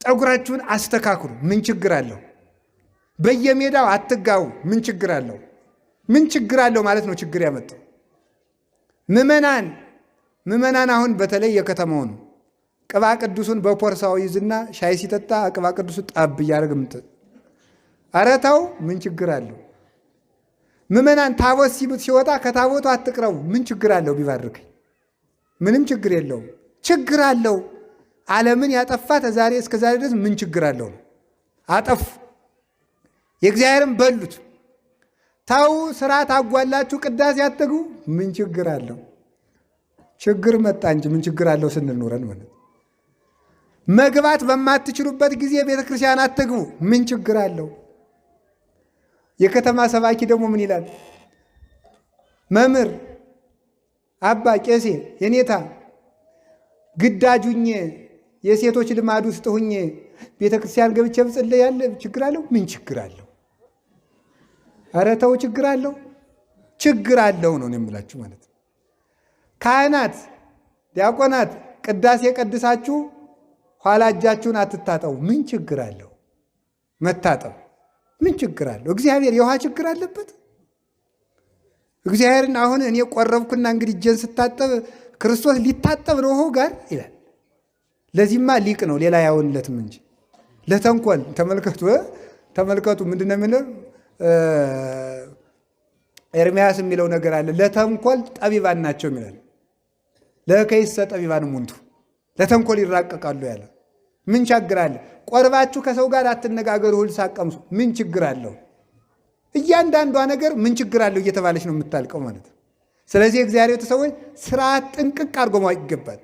ፀጉራችሁን አስተካክሉ፣ ምን ችግር አለው? በየሜዳው አትጋቡ፣ ምን ችግር አለው? ምን ችግር አለው ማለት ነው ችግር ያመጣው። ምዕመናን አሁን በተለይ የከተማውን ቅባ ቅዱሱን በፖርሳው ይዝና ሻይ ሲጠጣ ቅባ ቅዱሱ ጣብ እያደረገ ኧረ ተው፣ ምን ችግር አለው? ምዕመናን ታቦት ሲወጣ ከታቦቱ አትቅረቡ፣ ምን ችግር አለው? ቢባርከኝ ምንም ችግር የለውም። ችግር አለው። ዓለምን ያጠፋ ተዛሬ እስከ ዛሬ ድረስ ምን ችግር አለው? አጠፉ፣ የእግዚአብሔርን በሉት። ታው ስርዓት አጓላችሁ ቅዳሴ አትግቡ፣ ምን ችግር አለው? ችግር መጣ እንጂ ምን ችግር አለው ስንል ኖረን ማለት። መግባት በማትችሉበት ጊዜ ቤተ ክርስቲያን አትግቡ፣ ምን ችግር አለው? የከተማ ሰባኪ ደግሞ ምን ይላል? መምህር አባ ቄሴ የኔታ ግዳጁኝ የሴቶች ልማድ ውስጥ ሁኜ ቤተ ክርስቲያን ገብቼ ብጽልይ ያለ ችግር አለው? ምን ችግር አለው? ኧረ ተው፣ ችግር አለው። ችግር አለው ነው የምላችሁ ማለት ነው። ካህናት ዲያቆናት ቅዳሴ ቀድሳችሁ ኋላ እጃችሁን አትታጠቡ፣ ምን ችግር አለው? መታጠብ ምን ችግር አለው? እግዚአብሔር የውሃ ችግር አለበት? እግዚአብሔርን አሁን እኔ ቆረብኩና እንግዲህ እጄን ስታጠብ ክርስቶስ ሊታጠብ ነው ውሃው ጋር ይላል። ለዚህማ ሊቅ ነው፣ ሌላ ያውንለትም እንጂ ለተንኮል ተመልከቱ። ምንድን ነው የሚለው ኤርምያስ የሚለው ነገር አለ። ለተንኮል ጠቢባን ናቸው የሚላል። ለከይሰ ጠቢባን ሙንቱ፣ ለተንኮል ይራቀቃሉ ያለ። ምን ችግር አለ? ቆርባችሁ ከሰው ጋር አትነጋገሩ፣ እህል ሳትቀምሱ ምን ችግር አለው? እያንዳንዷ ነገር ምን ችግር አለው እየተባለች ነው የምታልቀው ማለት ነው። ስለዚህ እግዚአብሔር ቤተሰቦች ስርዓት ጥንቅቅ አድርጎ ማወቅ ይገባል።